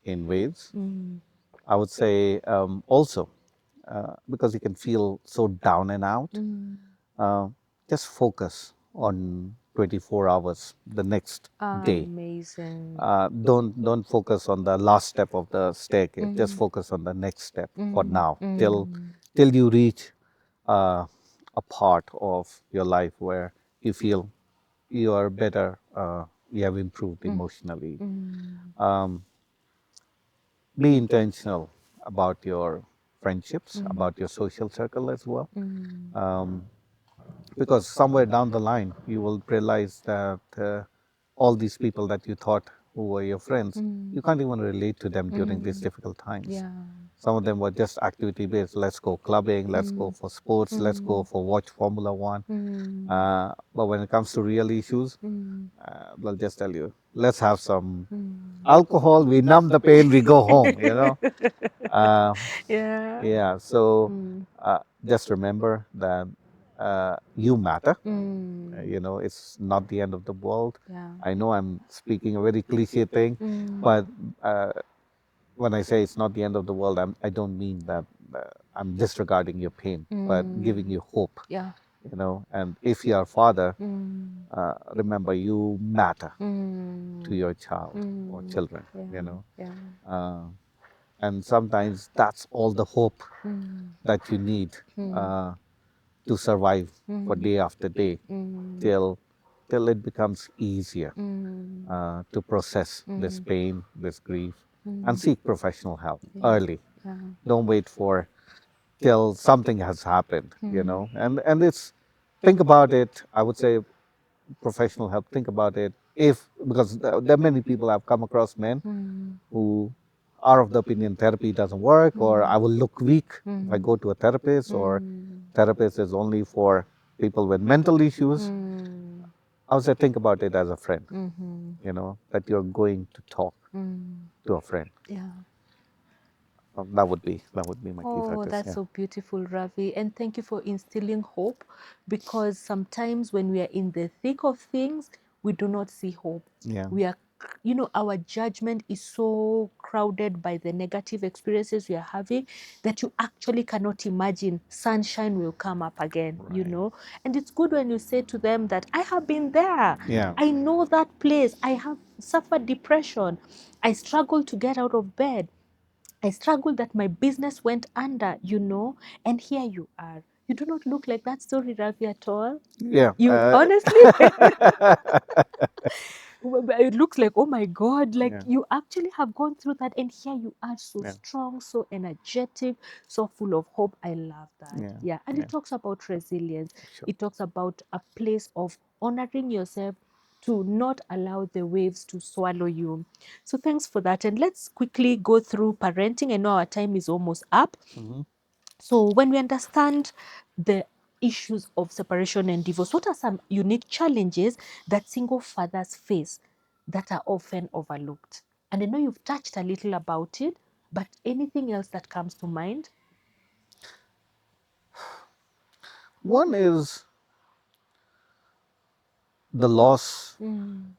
in waves. Mm. I would say also because you can feel so down and out. Mm. Uh, just focus on 24 hours the next day. Amazing. Don't focus on the last step of the staircase. Just focus on the next step for now till you reach uh, a part of your life where you feel you are better, you have improved emotionally. Mm. Um, be intentional about your friendships, about your social circle as well. Mm. Um, because somewhere down the line, you will realize that all these people that you thought who were your friends, you can't even relate to them during these difficult times. Yeah. Some of them were just activity based. Let's go clubbing, let's go for sports, let's go for watch Formula One. Mm. But when it comes to real issues, Mm. they'll just tell you, let's have some Mm. alcohol, we numb the pain, we go home, you know. Uh, Yeah. yeah, so Mm. just remember that you matter. Mm. You know, it's not the end of the world. Yeah. I know I'm speaking a very cliche thing, Mm. but when I say it's not the end of the world, I don't mean that I'm disregarding your pain, but giving you hope. Yeah. You know, and if you are a father, Mm. remember you matter to Mm. your child or Mm. children. You Yeah. know, Yeah. uh, and sometimes that's all the hope Mm. that you need Mm. uh, to survive for Mm. day after day Mm. till it becomes easier Mm. to process this Mm. pain, this grief, and Mm. seek professional help Yeah. early. Yeah. Don't wait for till something has happened, you Mm. know. And it's think about it. I would say professional help. Think about it if because there are many people I've come across men Mm. who are of the opinion therapy doesn't work or I will look weak if I Mm. go to a therapist or Mm. therapist is only for people with mental issues. Mm. I would say think about it as a friend, Mm-hmm. you know, that you're going to talk Mm. to a friend. Yeah. That would be my key Oh, factors. that's Yeah. so beautiful, Ravi. And thank you for instilling hope because sometimes when we are in the thick of things, we do not see hope. Yeah. We are, our judgment is so crowded by the negative experiences we are having that you actually cannot imagine sunshine will come up again. And it's good when you say to them that I have been there. Yeah. I know that place. I have suffered depression. I struggle to get out of bed. I struggled that my business went under, and here you are. You do not look like that story, Ravi, at all. Yeah. You honestly, it looks like, oh my God, like Yeah. you actually have gone through that, and here you are, so Yeah. strong, so energetic, so full of hope. I love that. Yeah. Yeah. And Yeah. it talks about resilience, Sure. it talks about a place of honoring yourself to not allow the waves to swallow you. So thanks for that. And let's quickly go through parenting. I know our time is almost up. Mhm. So when we understand the issues of separation and divorce, what are some unique challenges that single fathers face that are often overlooked? And I know you've touched a little about it, but anything else that comes to mind? One is the loss Mm.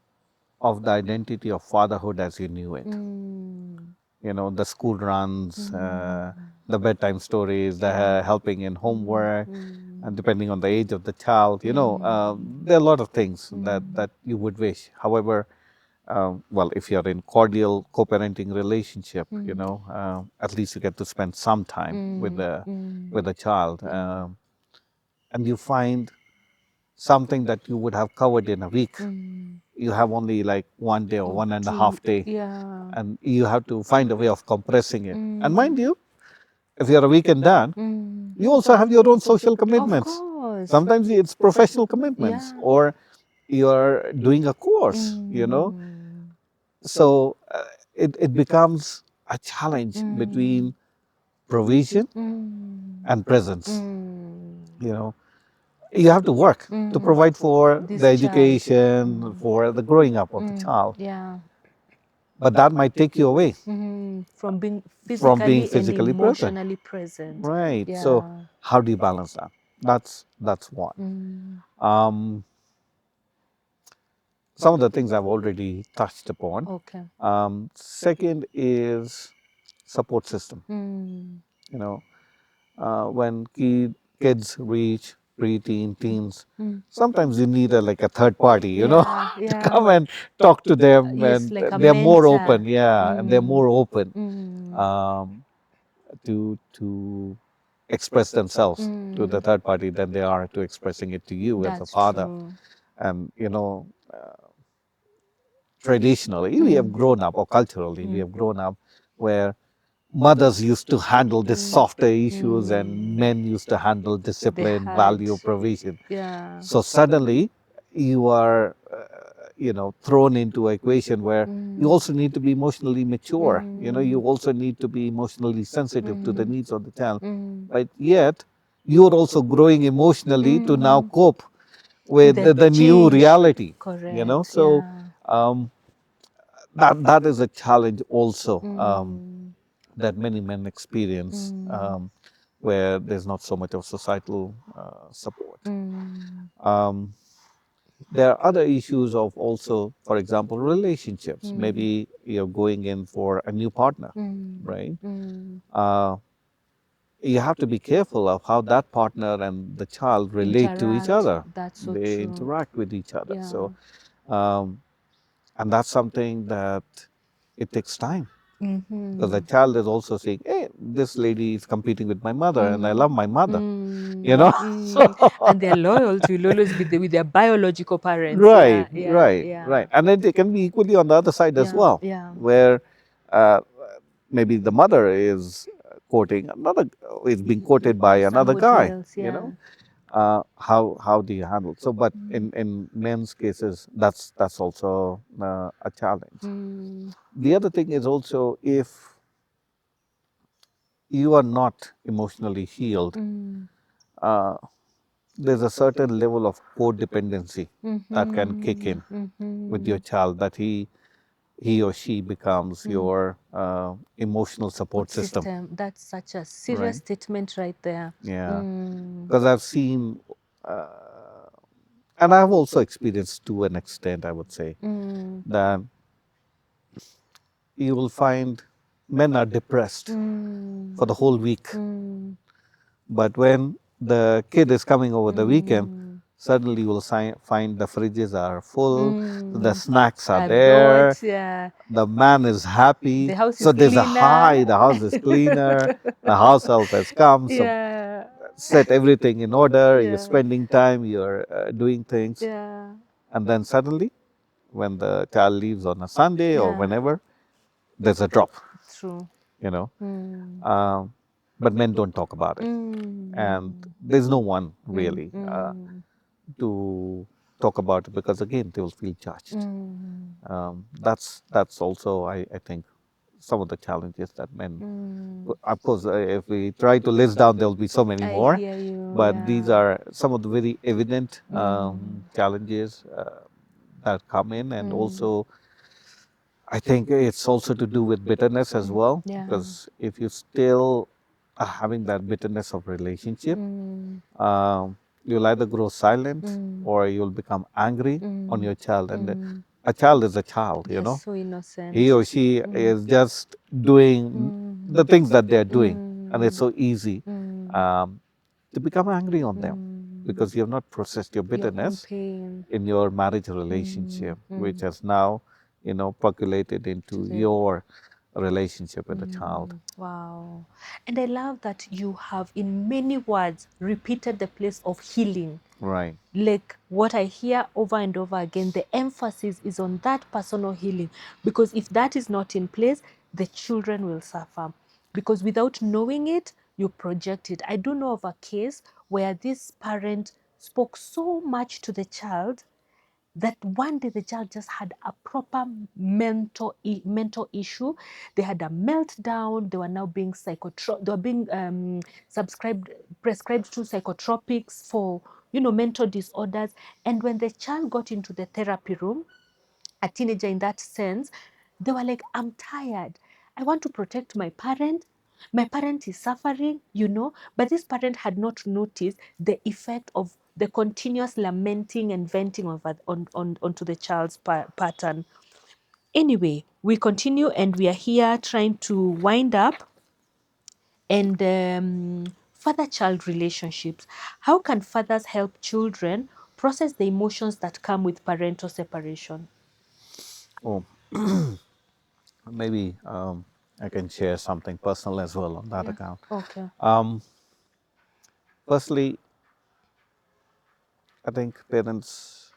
of the identity of fatherhood as you knew it. Mm. you know, the school runs, Mm. the bedtime stories, the Yeah. helping in homework, Mm. and depending on the age of the child, you know, Mm. there are a lot of things Mm. that you would wish. However, well, if you're in cordial co-parenting relationship, you Mm. know, at least you get to spend some time Mm. Mm. with the child, Yeah. and you find something that you would have covered in a week. Mm. You have only like 1 day or Or one and a two. half day, Yeah. and you have to find a way of compressing it. And Mm. mind you, if you're a weekend dad, Mm. you also have your own social Of commitments. course. Sometimes it's professional commitments, Yeah. or you're doing a course, you know. Mm. So it becomes a challenge Mm. between provision Mm. and presence. Mm. You know, you have to work to Mm. provide for the This child. education, Mm. for the growing up of the Mm. child, Yeah. but that might take you away From being from being physically and physically present. emotionally present. Right. So Yeah. how do you balance that? That's one. Mm. Um, some of the things I've already touched upon. Okay. Second is support system. Mm. You know, when kids reach preteen, teens, Mm. sometimes you need like a third party, you know, Yeah. to Yeah. come and talk to them, Yes, and like a they're more mentor. open. Yeah, and they're Mm. more open Mm. um, to express themselves to the Mm. third party than they are to expressing it to you as a That's father. true. And you know, traditionally we have Mm. grown up, or culturally we Mm. have grown up, where mothers used to handle the Mm. softer issues and Mm. men used to handle The discipline, hard. value, provision. Yeah. So suddenly you are, you know, thrown into an equation where you Mm. also need to be emotionally mature. You know, you Mm. also need to be emotionally sensitive to the Mm. needs of the child. Mm. But yet you are also growing emotionally to now Mm. cope With with the the new change. reality. You know, Correct. so Yeah. um, that is a challenge also. Mm. That many men experience, Mm. where there's not so much of societal support. Mm. Um, there are other issues of also, for example, relationships. Mm. Maybe you're going in for a new partner, Mm. right? Mm. Uh, you have to be careful of how that partner and the child relate to each Interact. other. That's so They true. interact with each other. Yeah. So, um, and that's something that it takes time. Because the Mm-hmm. child is also saying, hey, this lady is competing with my mother and I Mm. love my mother, you Mm. know. So, Mm. And their loyalty will always be with their biological parents. right, Yeah. Yeah. right, Yeah. right. And then they can be equally on the other side as Yeah. well, Yeah. where uh, maybe the mother is courting another, is being courted by another Somebody guy, else. you Yeah. know. How do you handle? So, but in men's cases, that's also a challenge. Mm. The other thing is also, if you are not emotionally healed, Mm. uh, there's a certain level of codependency that can kick Mm-hmm. in with your Mm-hmm. child, that he or she becomes Mm. your emotional support Support system, system. That's such a serious right? statement right there. Yeah, Mm. because I've seen, and I've also experienced to an extent, I would say, Mm. that you will find men are depressed Mm. for the whole week. Mm. But when the kid is coming over the weekend, Mm. suddenly you will find the fridges are full, the Mm. snacks are I bought, there, yeah. the man is The happy. house So is there's a high, cleaner. the house is cleaner, the house help has come, so Yeah. set everything in order, you're Yeah. spending time, you're doing things. Yeah. And then suddenly, when the child leaves on a Sunday or Yeah. whenever, there's a drop, True. you know. Mm. Um, but men don't talk about it. And Mm. there's no one Mm. really Mm. to talk about it, because again, they will feel judged. Mm. That's also, I think, some of the challenges that men. Mm. Of course, if we try to list down, there will be so many I more. hear you. But these Yeah. are some of the very evident Mm. challenges that come in, and Mm. also I think it's also to do with bitterness as Mm. well. Yeah. Because if you still are having that bitterness of relationship, Mm. you'll either grow silent Mm. or you'll become angry on Mm. your child, and Mm. a child is a child, you Yes, know. so innocent. He or she is just doing the things that they're doing, and it's so easy um, to become angry on them because you have not processed your Your own bitterness pain in your marriage relationship, which has now, you know, percolated to into the your relationship with the child. wow. And I love that you have, in many words, repeated the place of healing. Right. Like what I hear over and over again, the emphasis is on that personal healing. Because if that is not in place, the children will suffer. Because without knowing it, you project it. I do know of a case where this parent spoke so much to the child that one day the child just had a proper mental issue. They had a meltdown. They were now being they were being prescribed to psychotropics for, you know, mental disorders. And when the child got into the therapy room, a teenager in that sense, they were like, I'm tired. I want to protect my parent. My parent is suffering, you know. But this parent had not noticed the effect of the continuous lamenting and venting of onto the child's pattern. Anyway, we continue and we are here trying to wind up. And father-child relationships. How can fathers help children process the emotions that come with parental separation? Oh, maybe I can share something personal as well on that Yeah. account. Okay. Firstly, I think parents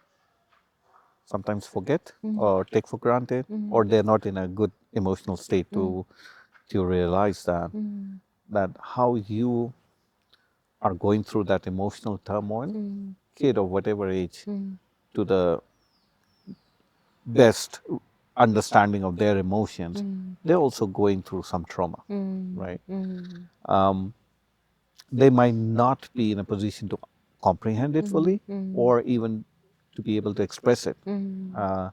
sometimes forget or take for granted, or they're not in a good emotional state to realize that how you are going through that emotional turmoil, kid of whatever age, to the best understanding of their emotions, they're also going through some trauma, right? They might not be in a position to comprehend it fully or even to be able to express it, uh,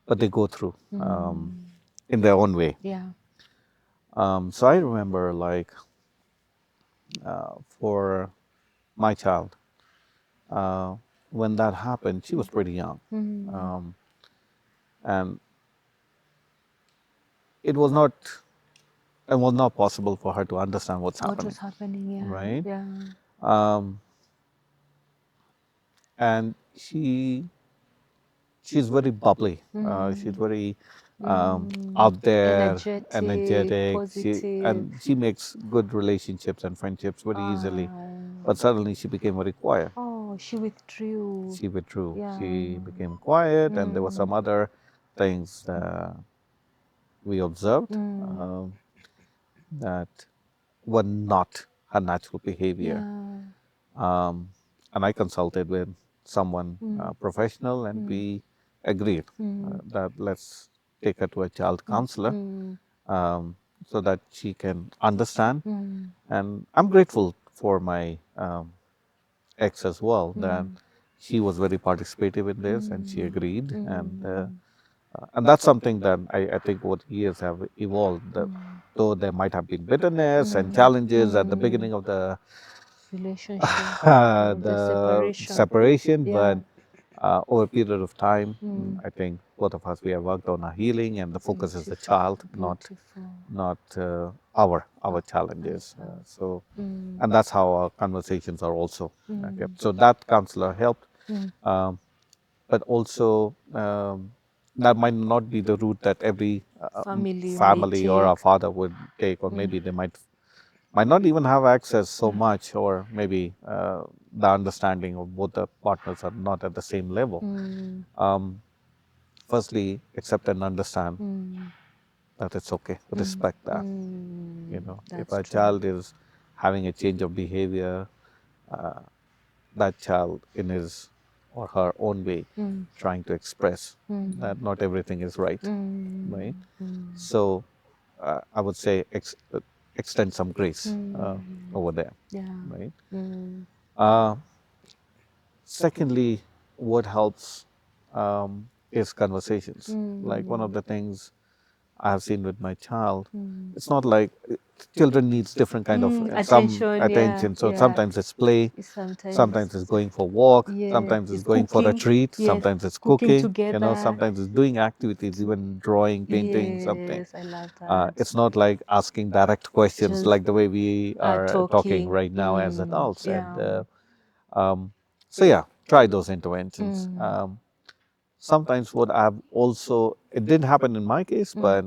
but they go through in their own way. Yeah. So I remember, like, for my child, uh, when that happened, she was pretty young. And it was not possible for her to understand what's What happening, was happening? Yeah. right? Yeah. Um, and she's very bubbly. She's very out there, Energetic, energetic. positive. She makes good relationships and friendships very easily. Oh, But suddenly she became very quiet. oh, she withdrew. She withdrew. Yeah. She became quiet, and there were some other things we observed that were not her natural behavior. Yeah. Um, and I consulted with someone professional, and we agreed that let's take her to a child counselor um, so that she can understand. And I'm grateful for my ex as well, that she was very participative in this and she agreed. And that's something that I think over the years have evolved. That though there might have been bitterness and challenges at the beginning of the Relationship, the the separation. separation, but Yeah. over a period of time, I think both of us we have worked on our healing, and the focus is the child, Beautiful. not our challenges. So, and that's how our conversations are also kept. So that counselor helped, um, but also that might not be the route that every Family may family or our take. father would take, or maybe they might not even have access so much, or maybe the understanding of both the partners are not at the same level. Firstly, accept and understand that it's okay. Respect that. You know, if That's a true. child is having a change of behavior, that child in his or her own way trying to express that not everything is right, right? So I would say extend some grace over there, Yeah. right? Uh, Secondly, what helps is conversations. Like one of the things I have seen with my child, it's not like children needs different kind of some Attention, yeah, attention. So yeah. sometimes it's play, sometimes it's Sometimes, going for walk, yes, sometimes it's it's going for a cooking. treat, Yes, sometimes it's cooking cooking, you know, together. sometimes it's doing activities, even drawing, painting, something. Yes, I love that. It's not like asking direct questions Just like the way we are talking talking. right now as adults. And Yeah. um, so yeah, try those interventions. Mm. Sometimes what I've also, it didn't happen in my case, but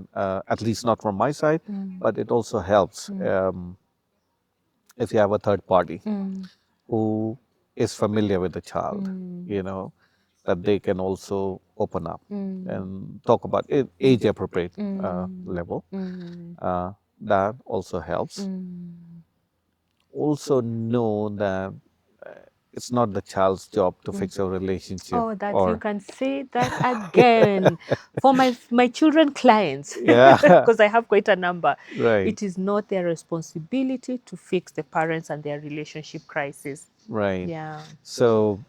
at least not from my side, Mm. but it also helps if you have a third party Mm. who is familiar with the child, you know, that they can also open up Mm. and talk about it, age appropriate Mm. level. Mm. That also helps. Mm. Also know that it's not the child's job to fix a relationship Oh, that you or can say that again for my children clients, yeah, because I have quite a number. right, It is not their responsibility to fix the parents and their relationship crisis. right. Yeah. So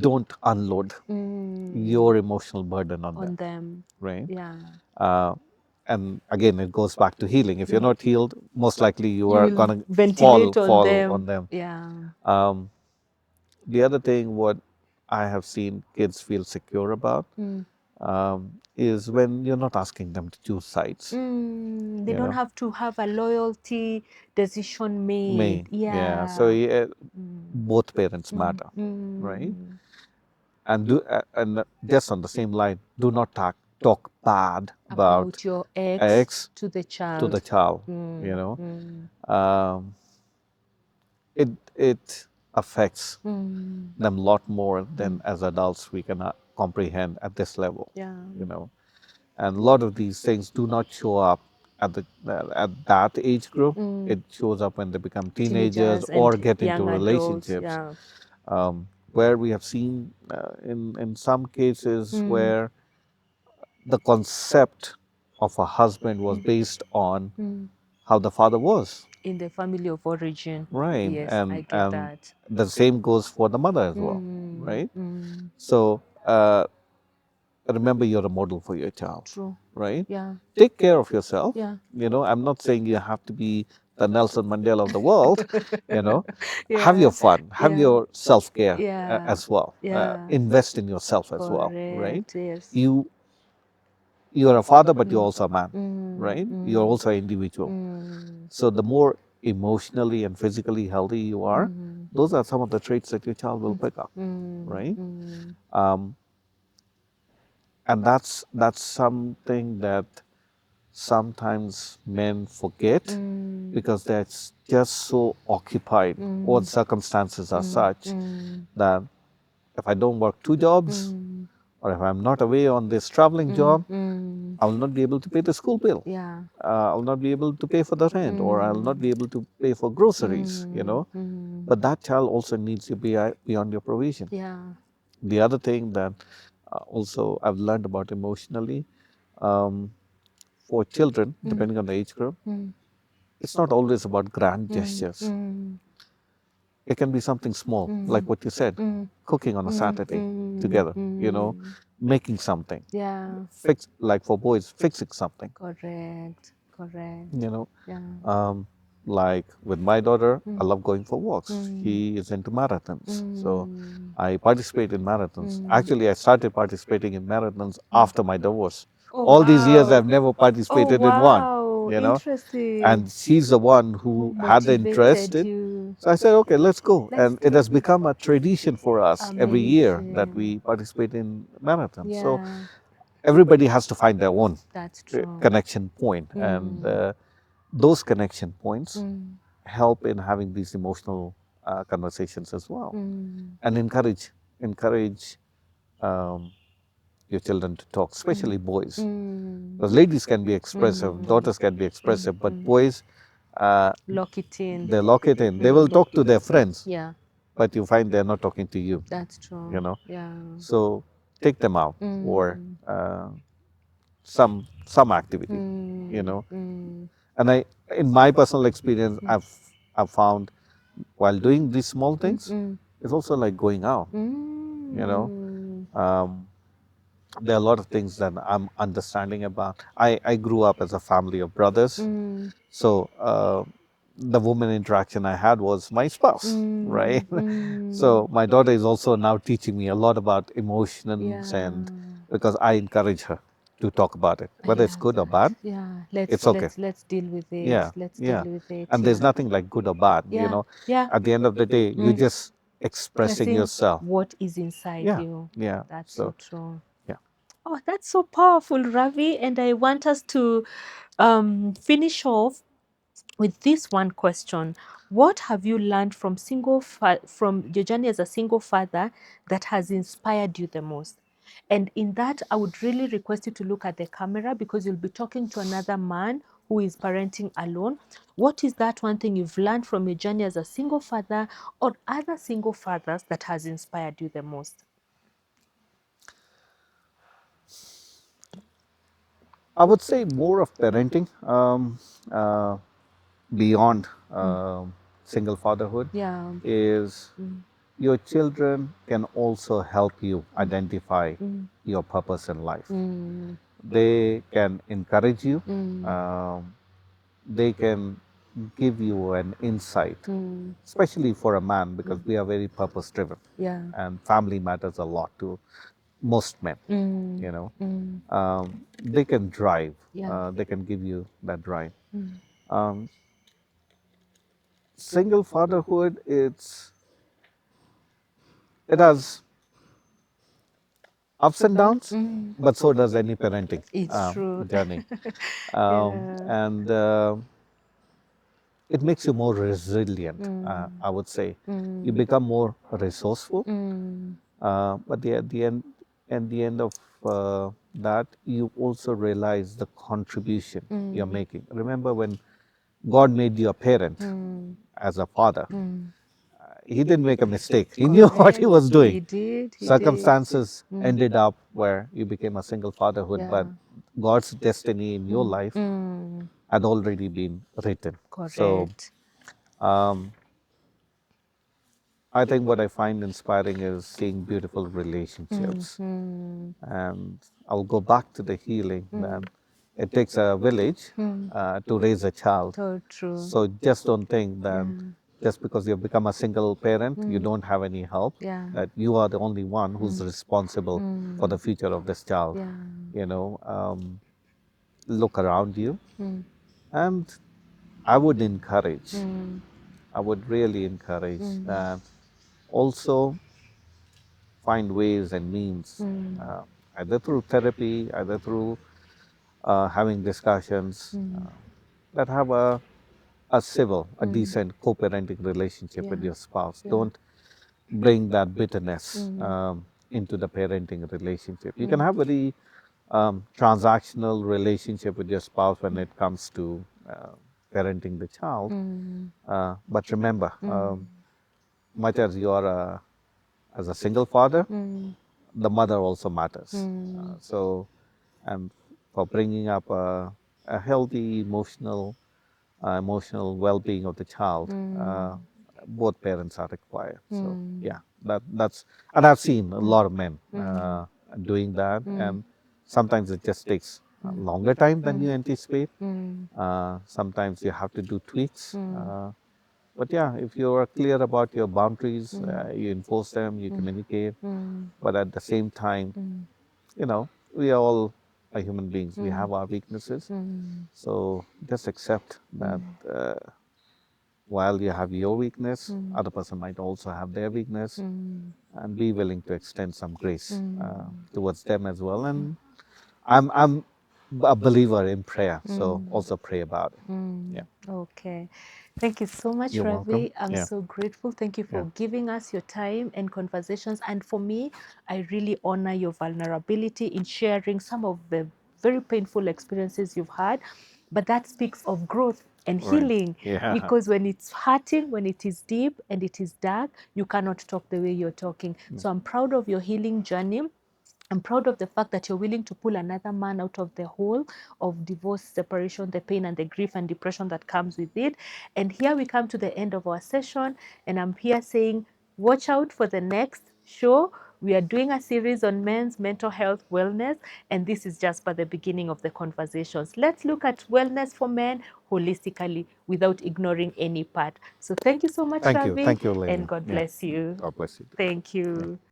don't unload Mm. your emotional burden on them, On them. right? Yeah. Uh, and again, it goes back to healing. If you're not healed, most likely you You are will gonna ventilate on fall them. on them. Yeah. Um, the other thing, what I have seen kids feel secure about is when you're not asking them to choose sides. They You don't know, have to have a loyalty decision made. yeah. So Yeah. yeah, both parents matter, right? Mm. And just on the same line, do not talk bad about About your ex ex to the to the child. child. You Mm. know, Mm. um, it affects Mm. them a lot more than as adults we can comprehend at this level. Yeah. You know, and a lot of these things do not show up at that age group. It shows up when they become teenagers Teenagers or and get into young adults. relationships, Yeah. where we have seen in some cases where the concept of a husband was based on how the father was, In the family of origin. right? Yes, I get And that. the same goes for the mother as well, right? Mm. So remember, you're a model for your child, True. right? Yeah. Take care of yourself. Yeah. You know, I'm not saying you have to be the Nelson Mandela of the world. You know, have your Yeah. fun, have Yeah. your self care Yeah. as well. Yeah. Invest in yourself as well, right? Correct. Yes. You you're a father, but you're also a man, right? You're Mm. also an individual. Mm. So the more emotionally and physically healthy you are, those are some of the traits that your child will pick up, Mm. right? Mm. And that's something that sometimes men forget because they're just so occupied, or circumstances are such that if I don't work two jobs or if I'm not away on this traveling job, I will not be able to pay the school bill. Yeah. I'll not be able to pay for the rent, or I'll not be able to pay for groceries, you know. But that child also needs you beyond your provision. Yeah. The other thing that also I've learned about emotionally, for children, depending on the age group, it's not always about grand gestures. It can be something small, like what you said, cooking on a Saturday together, you know, making something. Yeah. Like for boys, fixing something, Correct. Correct. you know. Yeah. Like with my daughter, I love going for walks. He is into marathons. So I participate in marathons. Actually, I started participating in marathons after my divorce. Oh, All these years, wow. I've never Oh, participated in one, wow. you know. Interesting. And she's the one Who who had the interest motivated in. you? So I said, okay, let's go. Let's And it has do it. become a tradition for us every year that Amazing. we participate in marathons. So Yeah, everybody has to find their own that's true. connection point. And those connection points help in having these emotional conversations as well. And encourage um, your children to talk, especially boys. Because ladies can be expressive, daughters can be expressive, but boys, Lock it in. they lock it in. They will talk to their friends, Yeah, but you find they're not talking to you, that's true. you know. Yeah. So take them out for some activity, you know. And in my personal experience, I've found while doing these small things, it's also like going out, you know. there are a lot of things that I'm understanding about. I grew up as a family of brothers. So the woman interaction I had was my spouse, right? So my daughter is also now teaching me a lot about emotions, and because I encourage her to talk about it, whether it's good or bad, Yeah, it's okay. let's deal with it. Yeah, Let's deal yeah. with it. And there's nothing like good or bad, you Yeah, know. yeah. At the end of the day, you're just expressing Expressing yourself. what is inside Yeah, you. yeah. That's so So, true. yeah. Oh, that's so powerful, Ravi. And I want us to finish off with this one question. What have you learned from from your journey as a single father that has inspired you the most? And in that, I would really request you to look at the camera, because you'll be talking to another man who is parenting alone. What is that one thing you've learned from your journey as a single father or other single fathers that has inspired you the most? I would say more of parenting uh, beyond single fatherhood Yeah. is your children can also help you identify your purpose in life. They can encourage you. Um, they can give you an insight, especially for a man, because we are very purpose driven, Yeah. and family matters a lot to most men. You know, they can drive. Yeah. They can give you that drive. Um, Single fatherhood, it has ups and downs, but so does any parenting It's true. journey. Yeah. And it makes you more resilient, I would say. You become more resourceful, but at the end of that, you also realize the contribution you're making. Remember, when God made you a parent as a father, he didn't make a mistake. He knew what he Correct. was doing. He did. He did. Circumstances ended up where you became a single fatherhood, but Yeah. God's destiny in your life had already been written. So Correct. um, I think what I find inspiring is seeing beautiful relationships. And I'll go back to the healing that it takes a village to raise a child. So true. So just don't think that Yeah. just because you've become a single parent, you don't have any help, Yeah. that you are the only one who's responsible for the future of this child. Yeah. You know, look around you. And I would encourage, I would really encourage that also find ways and means, either through therapy, either through having discussions that have a civil, a decent co-parenting relationship with Yeah. your spouse. Yeah. Don't bring that bitterness into the parenting relationship. You can have very transactional relationship with your spouse when it comes to parenting the child. But remember, much as you are as a single father, the mother also matters. So, and for bringing up a healthy emotional well-being of the child, both parents are required. So, yeah, that's, and I've seen a lot of men doing that, and sometimes it just takes a longer time than you anticipate. Sometimes you have to do tweaks. But yeah, if you are clear about your boundaries, you enforce them, you communicate, but at the same time, you know, we are all are human beings. We have our weaknesses. So just accept that while you have your weakness, other person might also have their weakness, and be willing to extend some grace towards them as well. And I'm a believer in prayer, so also pray about it. Yeah, Okay. Thank you so much, you're welcome. Ravi. I'm Yeah, so grateful. Thank you yeah. for giving us your time and conversations. And for me, I really honor your vulnerability in sharing some of the very painful experiences you've had. But that speaks of growth and Right. healing, Yeah. because when it's hurting, when it is deep and it is dark, you cannot talk the way you're talking. So I'm proud of your healing journey. I'm proud of the fact that you're willing to pull another man out of the hole of divorce, separation, the pain and the grief and depression that comes with it. And here we come to the end of our session, and I'm here saying, watch out for the next show, We are doing a series on men's mental health wellness, and this is just for the beginning of the conversations. Let's look at wellness for men holistically without ignoring any part. So thank you so much, Ravi, Thank you, and Lillian. God Yeah. bless you. God bless you. Thank you. Yeah.